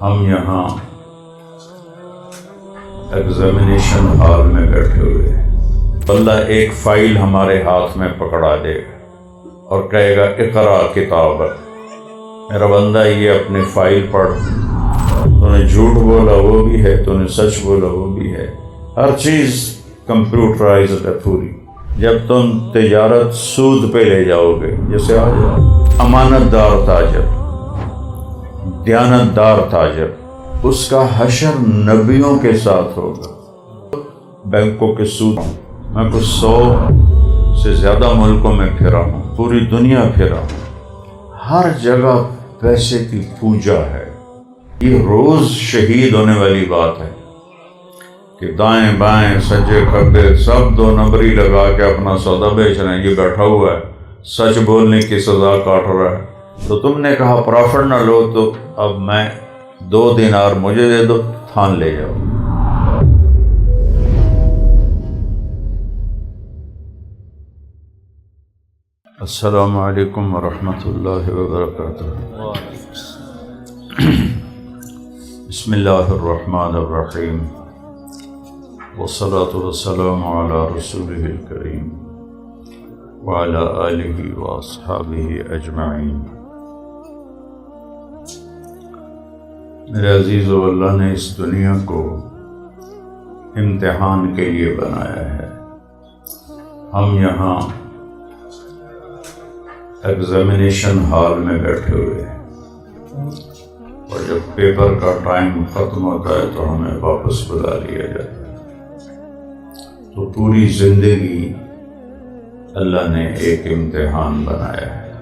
ہم یہاں examination hall میں بیٹھے ہوئے ہیں، اللہ ایک فائل ہمارے ہاتھ میں پکڑا دے گا اور کہے گا اقرا کتابک، میرا بندہ یہ اپنی فائل پڑھ، تو نے جھوٹ بولا وہ بھی ہے، تو نے سچ بولا وہ بھی ہے، ہر چیز کمپیوٹرائزڈ ہے پوری۔ جب تم تجارت سود پہ لے جاؤ گے، جیسے آ جاؤ امانت دار تاجر، دیانت دار تاجر، اس کا حشر نبیوں کے ساتھ ہوگا۔ بینکوں کے سود، میں کچھ 100 سے زیادہ ملکوں میں پھرا ہوں، پوری دنیا پھرا ہوں، ہر جگہ پیسے کی پوجا ہے۔ یہ روز شہید ہونے والی بات ہے کہ دائیں بائیں سجے کھبے سب 2 نمبری لگا کے اپنا سودا بیچ رہے ہیں، یہ بیٹھا ہوا ہے سچ بولنے کی سزا کاٹ رہا ہے۔ تو تم نے کہا پرافٹ نہ لو، تو اب میں 2 دینار مجھے دے دو، تھان لے جاؤ۔ السلام علیکم ورحمۃ اللہ وبرکاتہ۔ بسم اللہ الرحمن الرحیم، والصلاة والسلام علی رسولہ الکریم وعلی آلہ واصحابہ اجمعین۔ میرے عزیزو، اللہ نے اس دنیا کو امتحان کے لیے بنایا ہے۔ ہم یہاں ایگزامینیشن ہال میں بیٹھے ہوئے ہیں، اور جب پیپر کا ٹائم ختم ہوتا ہے تو ہمیں واپس بلا لیا جاتا ہے۔ تو پوری زندگی اللہ نے ایک امتحان بنایا ہے،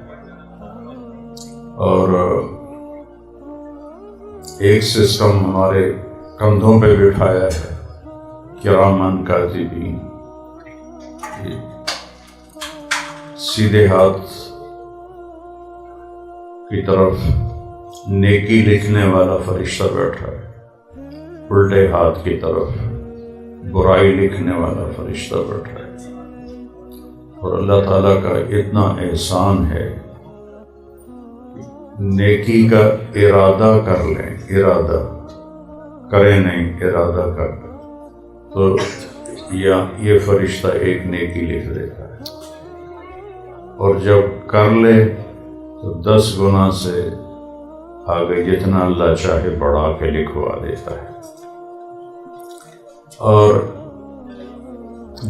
اور ایک سسٹم ہمارے کندھوں پہ بٹھایا ہے، کرامن کاتبین، سیدھے ہاتھ کی طرف نیکی لکھنے والا فرشتہ بیٹھا ہے، الٹے ہاتھ کی طرف برائی لکھنے والا فرشتہ بیٹھا ہے۔ اور اللہ تعالیٰ کا اتنا احسان ہے، نیکی کا ارادہ کر لیں، ارادہ کرے نہیں، ارادہ کر لیں تو یہ فرشتہ ایک نیکی لکھ دیتا ہے، اور جب کر لے تو 10 گنا سے آگے جتنا اللہ چاہے بڑھا کے لکھوا دیتا ہے۔ اور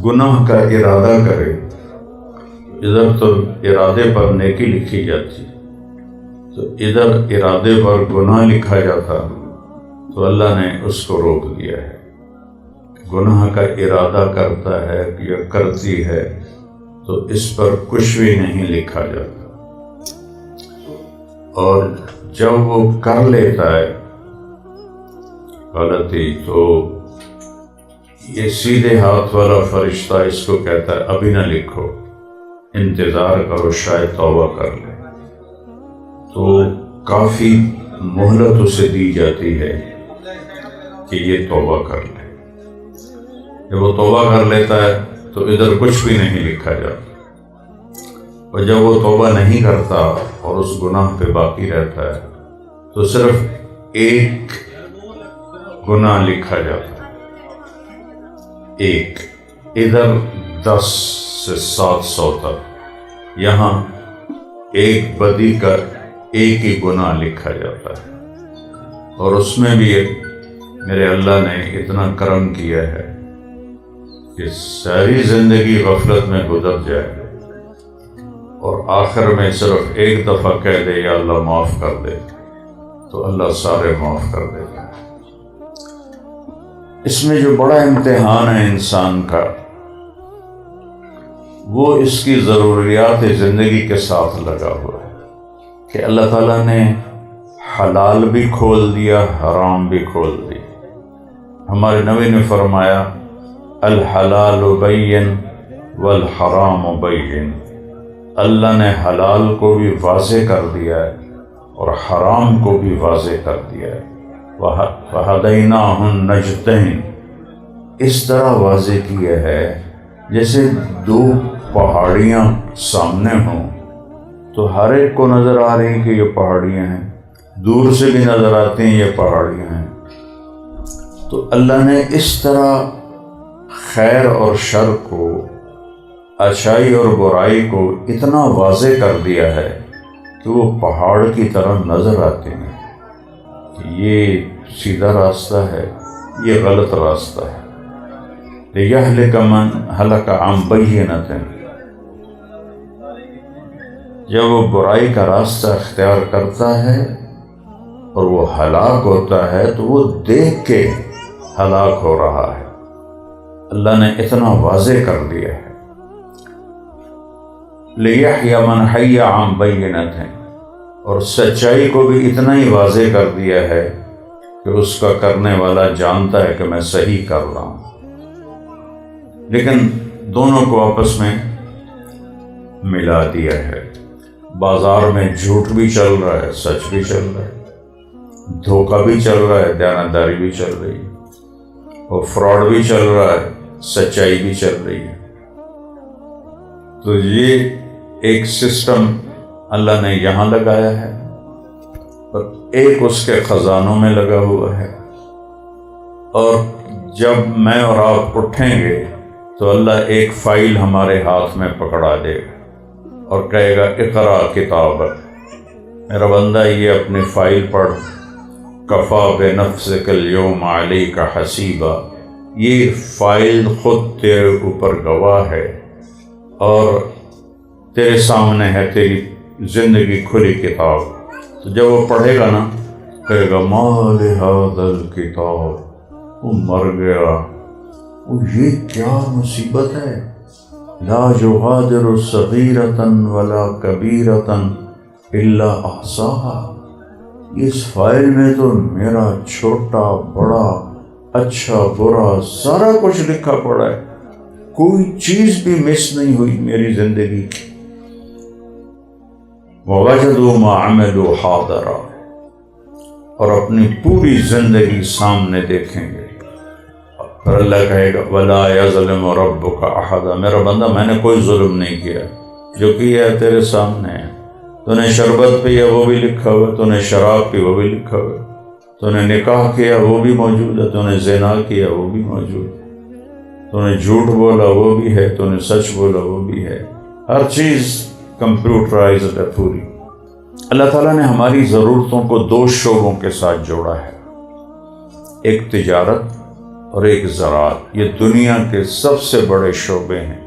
گناہ کا ارادہ کرے، ادھر تو ارادے پر نیکی لکھی جاتی، تو ادھر ارادے پر گناہ لکھا جاتا، تو اللہ نے اس کو روک دیا ہے۔ گناہ کا ارادہ کرتا ہے یا کرتی ہے تو اس پر کچھ بھی نہیں لکھا جاتا، اور جب وہ کر لیتا ہے غلطی تو یہ سیدھے ہاتھ والا فرشتہ اس کو کہتا ہے ابھی نہ لکھو، انتظار کرو، شاید توبہ کر لے۔ تو کافی مہلت اسے دی جاتی ہے کہ یہ توبہ کر لے۔ جب وہ توبہ کر لیتا ہے تو ادھر کچھ بھی نہیں لکھا جاتا، اور جب وہ توبہ نہیں کرتا اور اس گناہ پہ باقی رہتا ہے تو صرف ایک گناہ لکھا جاتا ہے، ایک، ادھر 10 سے 700 تک، یہاں ایک بدی کا ایک ہی گناہ لکھا جاتا ہے۔ اور اس میں بھی میرے اللہ نے اتنا کرم کیا ہے کہ ساری زندگی غفلت میں گزر جائے اور آخر میں صرف ایک دفعہ کہہ دے یا اللہ معاف کر دے، تو اللہ سارے معاف کر دیتا ہے۔ اس میں جو بڑا امتحان ہے انسان کا، وہ اس کی ضروریات زندگی کے ساتھ لگا ہوا ہے کہ اللہ تعالیٰ نے حلال بھی کھول دیا، حرام بھی کھول دیا۔ ہمارے نبی نے فرمایا الحلال بین والحرام بین، اللہ نے حلال کو بھی واضح کر دیا ہے اور حرام کو بھی واضح کر دیا ہے۔ وَهَدَيْنَاهُ النَّجْدَيْنِ، اس طرح واضح کیا ہے جیسے 2 پہاڑیاں سامنے ہوں تو ہر ایک کو نظر آ رہی کہ یہ پہاڑیاں ہیں، دور سے بھی نظر آتے ہیں یہ پہاڑیاں ہیں۔ تو اللہ نے اس طرح خیر اور شر کو، اچھائی اور برائی کو اتنا واضح کر دیا ہے کہ وہ پہاڑ کی طرح نظر آتے ہیں کہ یہ سیدھا راستہ ہے، یہ غلط راستہ ہے۔ لِيَهْلِكَ مَنْ هَلَكَ عَنْ بَيِّنَةٍ، جب وہ برائی کا راستہ اختیار کرتا ہے اور وہ ہلاک ہوتا ہے تو وہ دیکھ کے ہلاک ہو رہا ہے۔ اللہ نے اتنا واضح کر دیا ہے۔ لِيَحْيَ مَنْ حَيَّ عَنْ بَيِّنَةٍ، اور سچائی کو بھی اتنا ہی واضح کر دیا ہے کہ اس کا کرنے والا جانتا ہے کہ میں صحیح کر رہا ہوں۔ لیکن دونوں کو آپس میں ملا دیا ہے۔ بازار میں جھوٹ بھی چل رہا ہے، سچ بھی چل رہا ہے، دھوکہ بھی چل رہا ہے، دیانتداری بھی چل رہی ہے، اور فراڈ بھی چل رہا ہے، سچائی بھی چل رہی ہے۔ تو یہ ایک سسٹم اللہ نے یہاں لگایا ہے، اور ایک اس کے خزانوں میں لگا ہوا ہے۔ اور جب میں اور آپ اٹھیں گے تو اللہ ایک فائل ہمارے ہاتھ میں پکڑا دے گا اور کہے گا اقرا کتابک، میرا بندہ یہ اپنی فائل پڑھ، کفا بنفسک اليوم علیک حسیبا، یہ فائل خود تیرے اوپر گواہ ہے اور تیرے سامنے ہے تیری زندگی کھلی کتاب۔ تو جب وہ پڑھے گا نا کہے گا ما لہذا الکتاب، وہ مر گیا، یہ کیا مصیبت ہے، لا یغادر صغیرۃ ولا کبیرۃ الا احصاها، اس فائل میں تو میرا چھوٹا بڑا اچھا برا سارا کچھ لکھا پڑا ہے، کوئی چیز بھی مس نہیں ہوئی میری زندگی کی۔ ووجدوا ما عملوا حاضرا، اور اپنی پوری زندگی سامنے دیکھیں گے۔ اور اللہ کہے گا وَلَا يَظْلِمُ رَبُّكَ أَحَدًا، میرا بندہ میں نے کوئی ظلم نہیں کیا، جو کیا ہے تیرے سامنے ہے۔ تو نے شربت پیا وہ بھی لکھا ہوا، تو نے شراب پی وہ بھی لکھا ہوا، تو نے نکاح کیا وہ بھی موجود ہے، تو نے زنا کیا وہ بھی موجود ہے، تو نے جھوٹ بولا وہ بھی ہے، تو نے سچ بولا وہ بھی ہے، ہر چیز کمپیوٹرائزڈ ہے پوری۔ اللہ تعالیٰ نے ہماری ضرورتوں کو دو شعبوں کے ساتھ جوڑا ہے، ایک تجارت اور ایک زراعت۔ یہ دنیا کے سب سے بڑے شعبے ہیں،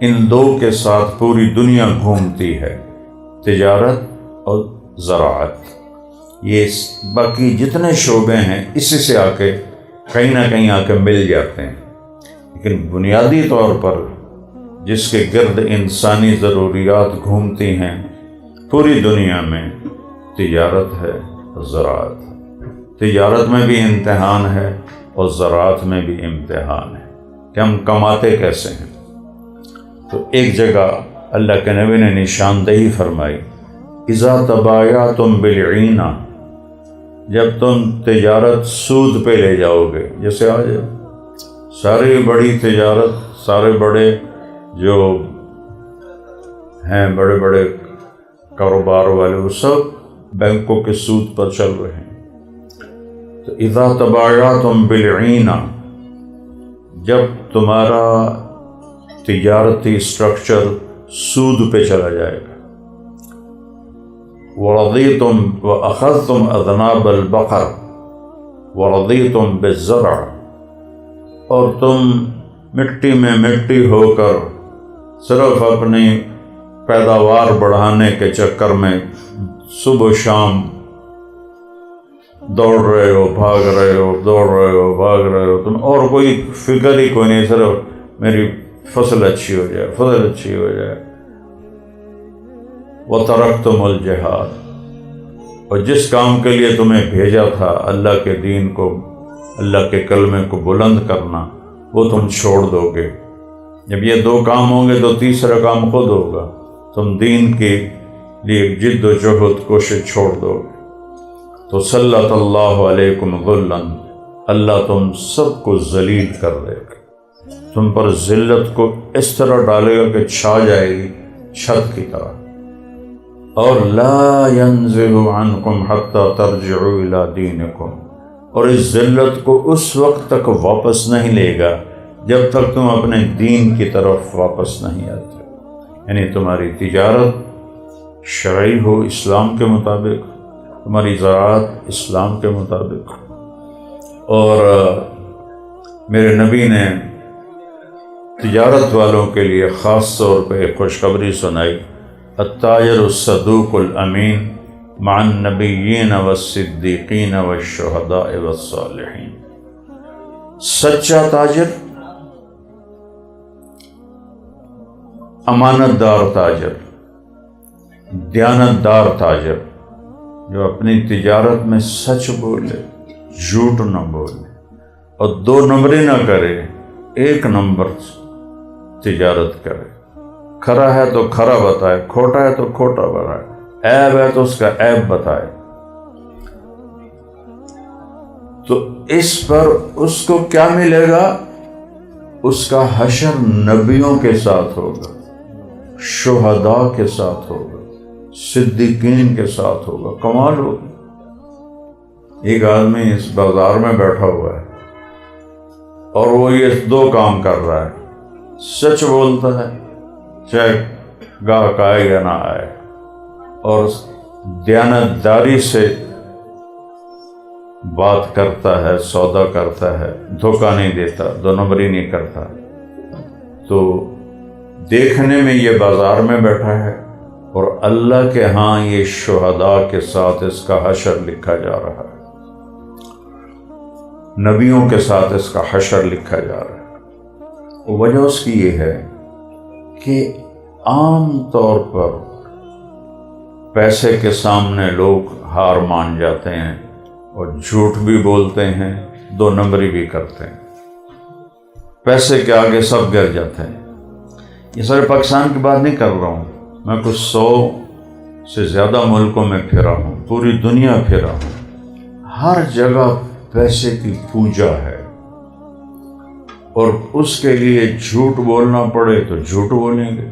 ان دو کے ساتھ پوری دنیا گھومتی ہے، تجارت اور زراعت۔ یہ باقی جتنے شعبے ہیں اسی سے آ کے کہیں نہ کہیں آ کے مل جاتے ہیں، لیکن بنیادی طور پر جس کے گرد انسانی ضروریات گھومتی ہیں پوری دنیا میں، تجارت ہے اور زراعت ہے۔ تجارت میں بھی امتحان ہے اور زراعت میں بھی امتحان ہے کہ ہم کماتے کیسے ہیں۔ تو ایک جگہ اللہ کے نبی نے نشاندہی فرمائی، اذا تبایعتم بالعینہ، جب تم تجارت سود پہ لے جاؤ گے، جیسے آج ساری بڑی تجارت، سارے بڑے جو ہیں بڑے بڑے کاروبار والے، وہ سب بینکوں کے سود پر چل رہے ہیں۔ تو اذا تبایعتم بالعینہ، جب تمہارا تجارتی اسٹرکچر سود پہ چلا جائے گا، ورضیتم واخذتم اذناب البقر ورضیتم بالزرع، اور تم مٹی میں مٹی ہو کر صرف اپنی پیداوار بڑھانے کے چکر میں صبح و شام دوڑ رہے ہو، بھاگ رہے ہو، دوڑ رہے ہو، بھاگ رہے ہو، تم اور کوئی فکر ہی کوئی نہیں، صرف میری فصل اچھی ہو جائے، فصل اچھی ہو جائے۔ وَتَرَكْتُمُ الْجِهَادَ، اور جس کام کے لیے تمہیں بھیجا تھا، اللہ کے دین کو، اللہ کے کلمے کو بلند کرنا، وہ تم چھوڑ دو گے۔ جب یہ دو کام ہوں گے تو تیسرا کام خود ہوگا، تم دین کے لیے جد و جہد کوشش چھوڑ دو گے۔ تو سلط اللہ علیکم غلًا، اللہ تم سب کو ذلیل کر دے گا، تم پر ذلت کو اس طرح ڈالے گا کہ چھا جائے گی چھت کی طرح۔ اور لا ينزع عنکم حتی ترجعوا الی دینکم، اور اس ذلت کو اس وقت تک واپس نہیں لے گا جب تک تم اپنے دین کی طرف واپس نہیں آتے، یعنی تمہاری تجارت شرعی ہو اسلام کے مطابق، تمہاری زراعت اسلام کے مطابق۔ اور میرے نبی نے تجارت والوں کے لیے خاص طور پہ ایک خوشخبری سنائی، التاجر الصدوق الامین مع النبیین والصدیقین والشہداء والصالحین۔ سچا تاجر، امانت دار تاجر، دیانت دار تاجر، جو اپنی تجارت میں سچ بولے، جھوٹ نہ بولے اور دو نمبری نہ کرے، ایک نمبر تجارت کرے، کھرا ہے تو کھرا بتائے، کھوٹا ہے تو کھوٹا بتائے، عیب ہے تو اس کا عیب بتائے۔ تو اس پر اس کو کیا ملے گا؟ اس کا حشر نبیوں کے ساتھ ہوگا، شہداء کے ساتھ ہوگا، صدیقین کے ساتھ ہوگا۔ کمال ہوگا۔ ایک آدمی اس بازار میں بیٹھا ہوا ہے اور وہ یہ دو کام کر رہا ہے، سچ بولتا ہے چاہے گاہک آئے یا نہ آئے، اور دیانت داری سے بات کرتا ہے، سودا کرتا ہے، دھوکہ نہیں دیتا، دو نمبری نہیں کرتا۔ تو دیکھنے میں یہ بازار میں بیٹھا ہے اور اللہ کے ہاں یہ شہداء کے ساتھ اس کا حشر لکھا جا رہا ہے، نبیوں کے ساتھ اس کا حشر لکھا جا رہا ہے۔ وجہ اس کی یہ ہے کہ عام طور پر پیسے کے سامنے لوگ ہار مان جاتے ہیں اور جھوٹ بھی بولتے ہیں، دو نمبری بھی کرتے ہیں، پیسے کے آگے سب گر جاتے ہیں۔ یہ سارے پاکستان کی بات نہیں کر رہا ہوں، میں کچھ 100 سے زیادہ ملکوں میں پھرا ہوں، پوری دنیا پھرا ہوں، ہر جگہ پیسے کی پوجا ہے، اور اس کے لیے جھوٹ بولنا پڑے تو جھوٹ بولیں گے،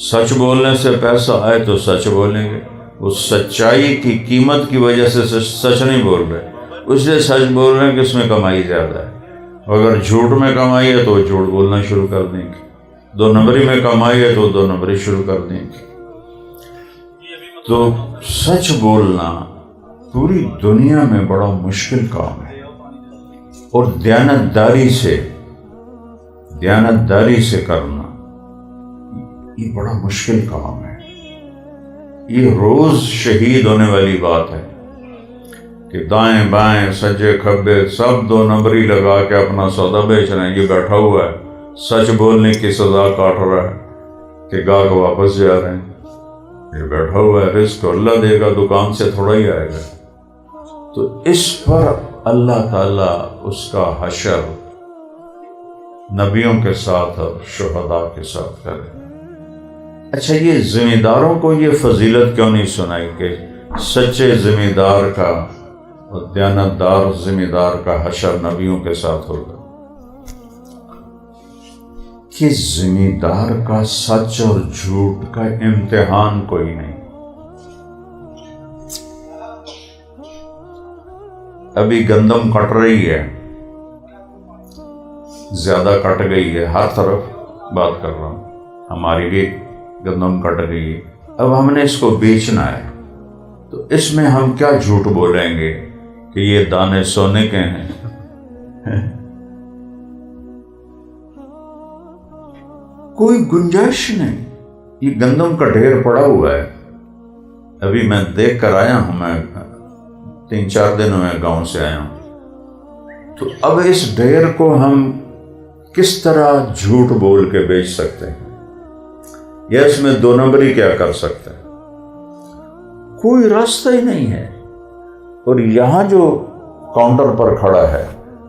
سچ بولنے سے پیسہ آئے تو سچ بولیں گے۔ اس سچائی کی قیمت کی وجہ سے سچ نہیں بول رہے، اس لیے سچ بول رہے ہیں کہ اس میں کمائی زیادہ ہے۔ اگر جھوٹ میں کمائی ہے تو جھوٹ بولنا شروع کر دیں گے، دو نمبری میں کمائی ہے تو دو نمبری شروع کر دیں گے۔ تو سچ بولنا پوری دنیا میں بڑا مشکل کام ہے، اور دیانت داری سے کرنا یہ بڑا مشکل کام ہے۔ یہ روز شہید ہونے والی بات ہے کہ دائیں بائیں سجے کھبے سب دو نمبری لگا کے اپنا سودا بیچ رہے ہیں۔ یہ بیٹھا ہوا ہے سچ بولنے کی سزا کاٹ رہا ہے کہ گاہک واپس جا رہے ہیں، یہ بیٹھا ہوا ہے، رزق اللہ دے گا، دکان سے تھوڑا ہی آئے گا۔ تو اس پر اللہ تعالیٰ اس کا حشر نبیوں کے ساتھ اور شہداء کے ساتھ کرے۔ اچھا، یہ ذمہ داروں کو یہ فضیلت کیوں نہیں سنائی کہ سچے ذمہ دار کا اور دیانت دار ذمہ دار کا حشر نبیوں کے ساتھ ہوگا؟ کہ ذمہ دار کا سچ اور جھوٹ کا امتحان کوئی نہیں۔ ابھی گندم کٹ رہی ہے، زیادہ کٹ گئی ہے، ہر طرف بات کر رہا ہوں، ہماری بھی گندم کٹ گئی ہے، اب ہم نے اس کو بیچنا ہے، تو اس میں ہم کیا جھوٹ بولیں گے کہ یہ دانے سونے کے ہیں؟ کوئی گنجائش نہیں۔ یہ گندم کا ڈھیر پڑا ہوا ہے، ابھی میں دیکھ کر آیا ہوں، میں 3-4 دن میں گاؤں سے آیا ہوں۔ تو اب اس ڈھیر کو ہم کس طرح جھوٹ بول کے بیچ سکتے ہیں، یا اس میں دو نمبری کیا کر سکتے ہیں؟ کوئی راستہ ہی نہیں ہے۔ اور یہاں جو کاؤنٹر پر کھڑا ہے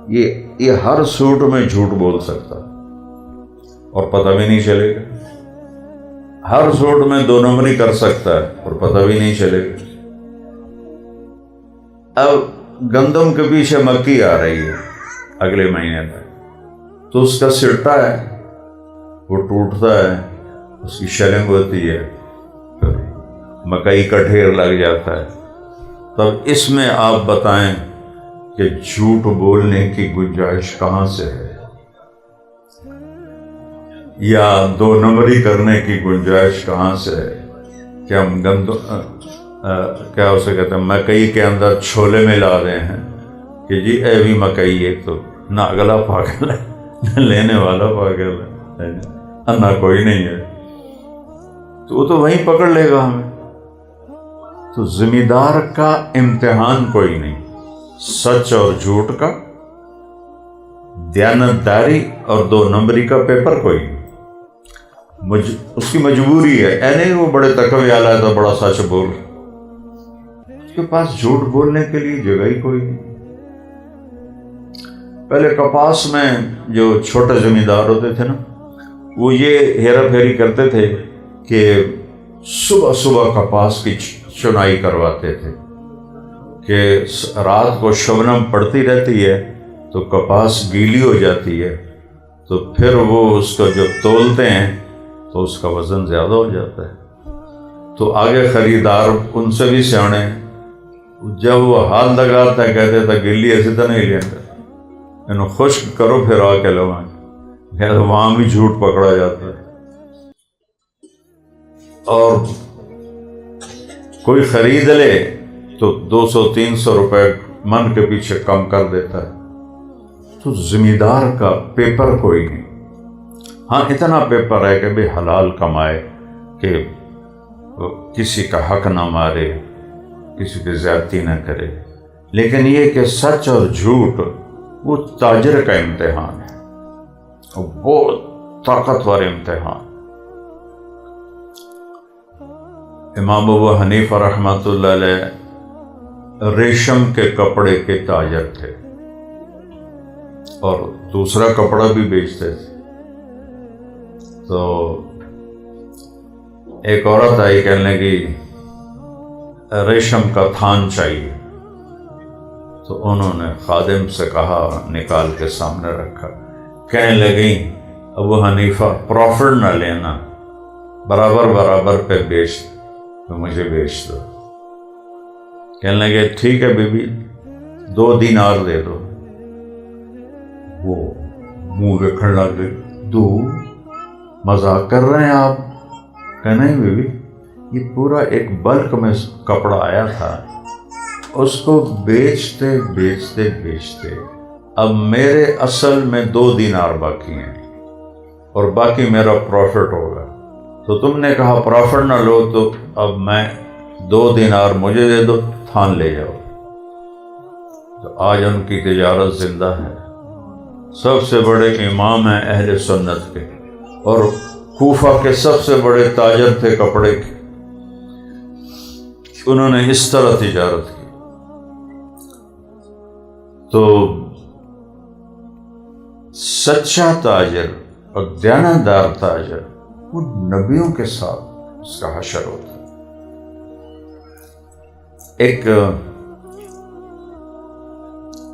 یہ ہر سوٹ میں جھوٹ بول سکتا اور پتہ بھی نہیں چلے گا، ہر سوٹ میں دو نمبری کر سکتا ہے اور پتہ بھی نہیں چلے گا۔ اب گندم کے پیچھے مکی آ رہی ہے اگلے مہینے میں، تو اس کا سٹا ہے، وہ ٹوٹتا ہے، اس کی شیلنگ ہوتی ہے، مکئی کا ڈھیر لگ جاتا ہے، تب اس میں آپ بتائیں کہ جھوٹ بولنے کی گنجائش کہاں سے ہے، یا دو نمبری کرنے کی گنجائش کہاں سے ہے کہ ہم کیا اسے کہتے ہیں مکئی کے اندر چھولے ملا رہے ہیں کہ جی اے بھی مکئی ہے، تو نہ اگلا پاگل ہے نہ لینے والا پاگل ہے، نہ کوئی نہیں ہے، تو وہ تو وہیں پکڑ لے گا ہمیں۔ تو ذمہ دار کا امتحان کوئی نہیں، سچ اور جھوٹ کا، دیانتداری اور دو نمبری کا پیپر کوئی نہیں، اس کی مجبوری ہے۔ اے نہیں وہ بڑے تقوی والا ہے تو بڑا سچ بول، اس کے پاس جھوٹ بولنے کے لیے جگہ ہی کوئی نہیں۔ پہلے کپاس میں جو چھوٹے زمیندار ہوتے تھے نا، وہ یہ ہیرا پھیری کرتے تھے کہ صبح صبح کپاس کی چنائی کرواتے تھے کہ رات کو شبنم پڑتی رہتی ہے تو کپاس گیلی ہو جاتی ہے، تو پھر وہ اس کو جب تولتے ہیں تو اس کا وزن زیادہ ہو جاتا ہے۔ تو آگے خریدار ان سے بھی سیانے، جب وہ ہاتھ لگاتا ہے کہتے تھا گلی ایسے تو نہیں لینا، انہوں خشک کرو پھر آ کے لو، وہاں بھی جھوٹ پکڑا جاتا ہے۔ اور کوئی خرید لے تو 200-300 روپے من کے پیچھے کم کر دیتا ہے۔ تو ذمہ دار کا پیپر کوئی نہیں، ہاں اتنا پیپر ہے کہ بھی حلال کمائے، کہ کسی کا حق نہ مارے، کسی کی زیادتی نہ کرے، لیکن یہ کہ سچ اور جھوٹ وہ تاجر کا امتحان ہے، وہ بہت طاقتور امتحان۔ امام ابو حنیفہ رحمۃ اللہ علیہ ریشم کے کپڑے کے تاجر تھے اور دوسرا کپڑا بھی بیچتے تھے۔ تو ایک عورت آئی، کہنے لگی ریشم کا تھان چاہیے، تو انہوں نے خادم سے کہا، نکال کے سامنے رکھا، کہنے لگی ابو حنیفہ پروفٹ نہ لینا، برابر برابر پہ بیچ تو مجھے بیچ دو۔ کہنے لگے ٹھیک ہے بی بی 2 دینار دے دو۔ وہ منہ رکھنے لگ گئی، 2 مذاق کر رہے ہیں آپ؟ کہ نہیں بی بی، یہ پورا ایک بلک میں کپڑا آیا تھا، اس کو بیچتے بیچتے بیچتے اب میرے اصل میں 2 دینار باقی ہیں اور باقی میرا پروفٹ ہوگا، تو تم نے کہا پروفٹ نہ لو، تو اب میں 2 دینار مجھے دے دو، تھان لے جاؤ۔ تو آج ان کی تجارت زندہ ہے، سب سے بڑے امام ہیں اہل سنت کے، اور کوفہ کے سب سے بڑے تاجر تھے کپڑے کے، انہوں نے اس طرح تجارت کی۔ تو سچا تاجر اور دیانتدار تاجر وہ نبیوں کے ساتھ اس کا حشر ہوتا ہے۔ ایک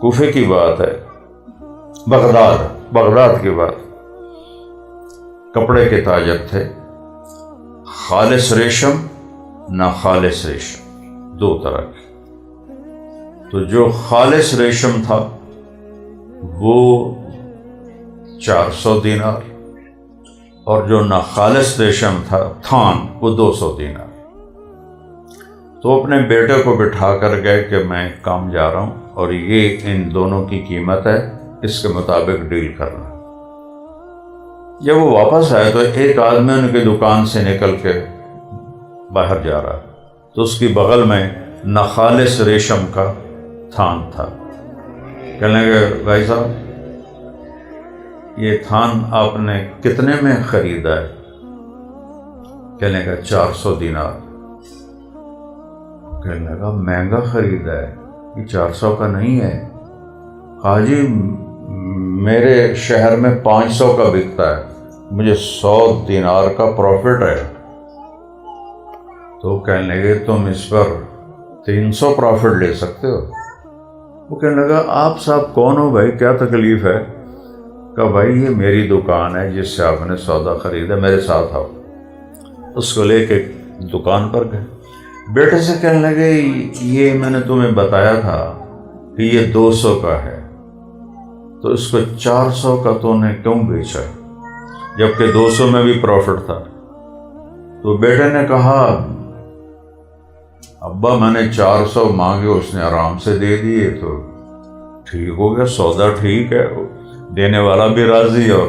کوفے کی بات ہے، بغداد کی بات، کپڑے کے تاجر تھے، خالص ریشم نہ خالص ریشم، 2 طرح کے۔ تو جو خالص ریشم تھا وہ 400 دینار، اور جو ناخالص ریشم تھا تھان وہ 200 دینار۔ تو اپنے بیٹے کو بٹھا کر گئے کہ میں کام جا رہا ہوں اور یہ ان دونوں کی قیمت ہے، اس کے مطابق ڈیل کرنا۔ جب وہ واپس آئے تو ایک آدمی ان کی دکان سے نکل کے باہر جا رہا، تو اس کی بغل میں ناخالص ریشم کا تھان تھا۔ کہنے لگے بھائی صاحب یہ تھان آپ نے کتنے میں خریدا ہے؟ کہنے لگا 400 دینار۔ کہنے لگا مہنگا خریدا ہے، یہ 400 کا نہیں ہے۔ حاجی میرے شہر میں 500 کا بکتا ہے، مجھے 100 دینار کا پروفٹ ہے۔ تو کہنے لگے تم اس پر 300 پروفٹ لے سکتے ہو؟ وہ کہنے لگا آپ صاحب کون ہو بھائی، کیا تکلیف ہے؟ کہا بھائی یہ میری دکان ہے جس سے آپ نے سودا خریدا، میرے ساتھ آؤ۔ اس کو لے کے دکان پر گئے، بیٹے سے کہنے لگے یہ میں نے تمہیں بتایا تھا کہ یہ 200 کا ہے، تو اس کو 400 کا تو نے کیوں بیچا جبکہ 200 میں بھی پروفٹ تھا؟ تو بیٹے نے کہا ابا میں نے 400 مانگے، اس نے آرام سے دے دیے، تو ٹھیک ہو گیا، سودا ٹھیک ہے، دینے والا بھی راضی اور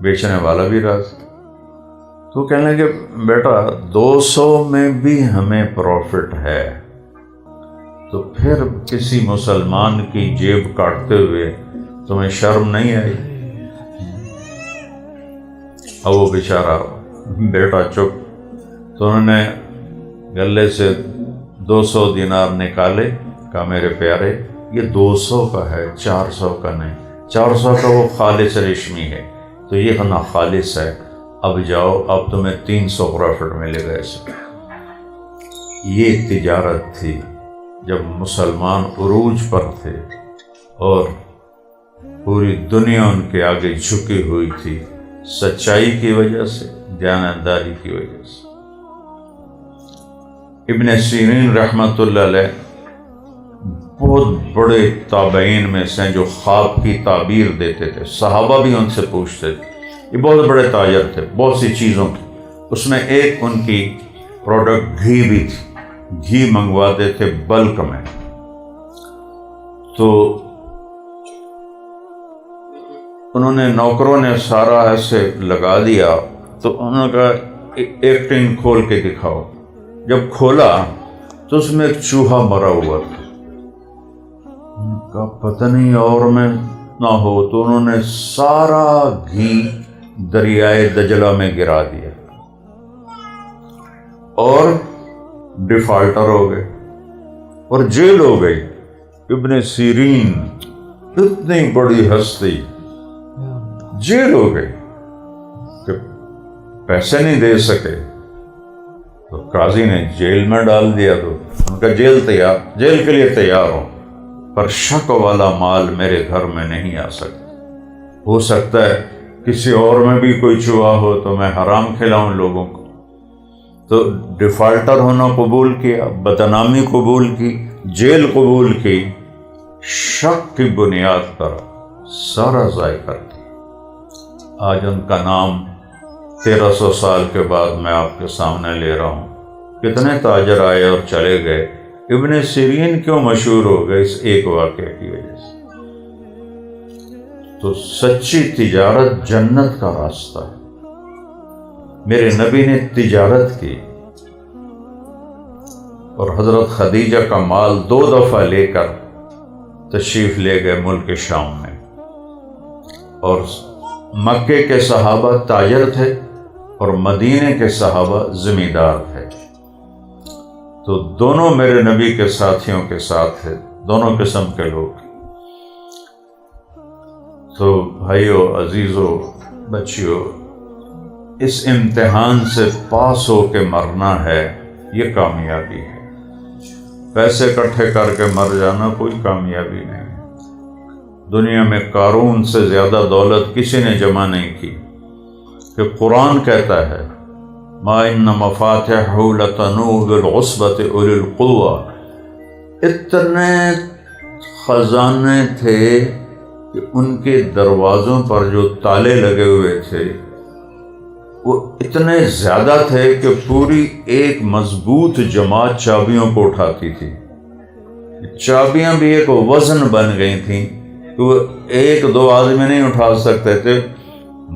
بیچنے والا بھی راضی۔ تو کہنے لگے بیٹا 200 میں بھی ہمیں پروفٹ ہے، تو پھر کسی مسلمان کی جیب کاٹتے ہوئے تمہیں شرم نہیں آئی؟ اب وہ بیچارہ بیٹا چپ، تو انہوں نے گلے سے 200 دینار نکالے، کہا میرے پیارے یہ 200 کا ہے، 400 کا نہیں، 400 کا وہ خالص ریشمی ہے، تو یہ نا خالص ہے، اب جاؤ، اب تمہیں 300 پروفٹ ملے گا اس میں۔ یہ تجارت تھی جب مسلمان عروج پر تھے اور پوری دنیا ان کے آگے جھکی ہوئی تھی، سچائی کی وجہ سے، دیانتداری کی وجہ سے۔ ابن سیرین رحمۃ اللہ علیہ بہت بڑے تابعین میں سے ہیں جو خواب کی تعبیر دیتے تھے، صحابہ بھی ان سے پوچھتے تھے، یہ بہت بڑے تاجر تھے بہت سی چیزوں کی۔ اس میں ایک ان کی پروڈکٹ گھی بھی تھی، گھی منگواتے تھے بلک میں، تو انہوں نے نوکروں نے سارا ایسے لگا دیا، تو انہوں نے کہا ایک ٹین کھول کے دکھاؤ۔ جب کھولا تو اس میں ایک چوہا مرا ہوا تھا، کہا پتہ نہیں اور میں نہ ہو، تو انہوں نے سارا گھی دریائے دجلہ میں گرا دیا اور ڈیفالٹر ہو گئے اور جیل ہو گئی۔ ابن سیرین اتنی بڑی ہستی جیل ہو گئی کہ پیسے نہیں دے سکے، تو قاضی نے جیل میں ڈال دیا، تو ان کا جیل کے لیے تیار ہو، پر شک والا مال میرے گھر میں نہیں آ سکتا، ہو سکتا ہے کسی اور میں بھی کوئی چوہا ہو تو میں حرام کھلاؤں لوگوں کو۔ تو ڈیفالٹر ہونا قبول کیا، بدنامی قبول کی، جیل قبول کی، شک کی بنیاد پر سارا ضائع کر دیا۔ آج ان کا نام 1300 سال کے بعد میں آپ کے سامنے لے رہا ہوں۔ کتنے تاجر آئے اور چلے گئے، ابن سیرین کیوں مشہور ہو گئے؟ اس ایک واقعے کی وجہ سے۔ تو سچی تجارت جنت کا راستہ ہے۔ میرے نبی نے تجارت کی اور حضرت خدیجہ کا مال 2 دفعہ لے کر تشریف لے گئے ملک شام میں، اور مکے کے صحابہ تاجر تھے اور مدینے کے صحابہ زمیندار تھے، تو دونوں میرے نبی کے ساتھیوں کے ساتھ تھے، دونوں قسم کے لوگ۔ تو بھائیو، عزیزو، بچیو، اس امتحان سے پاس ہو کے مرنا ہے، یہ کامیابی ہے۔ پیسے اکٹھے کر کے مر جانا کوئی کامیابی نہیں ہے۔ دنیا میں قارون سے زیادہ دولت کسی نے جمع نہیں کی، کہ قرآن کہتا ہے ما ان مفاتحہ لتنوء بالعصبۃ اولی القوہ، اتنے خزانے تھے کہ ان کے دروازوں پر جو تالے لگے ہوئے تھے وہ اتنے زیادہ تھے کہ پوری ایک مضبوط جماعت چابیوں کو اٹھاتی تھی۔ چابیاں بھی ایک وزن بن گئی تھیں کہ وہ 1-2 آدمی نہیں اٹھا سکتے تھے،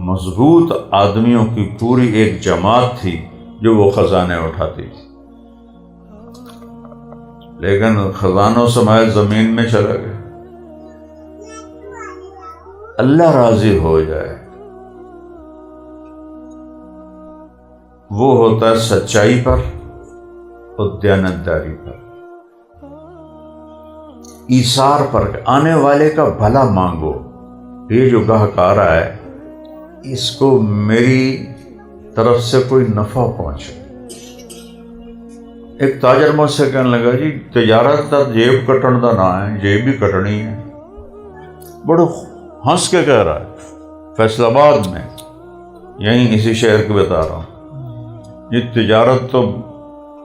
مضبوط آدمیوں کی پوری ایک جماعت تھی جو وہ خزانے اٹھاتی تھی۔ لیکن خزانوں سمیت زمین میں چلا گیا۔ اللہ راضی ہو جائے وہ ہوتا ہے سچائی پر اور دیانتداری پر، ایثار پر، آنے والے کا بھلا مانگو۔ یہ جو گاہک آ رہا ہے اس کو میری طرف سے کوئی نفع پہنچے۔ ایک تاجر مجھ سے کہنے لگا جی تجارت کا جیب کٹن دا نہ ہے، جیب بھی کٹنی ہے۔ بڑے ہنس کے کہہ رہا ہے، فیصل آباد میں، یہیں اسی شہر کے بتا رہا ہوں، یہ تجارت تو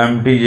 MTJ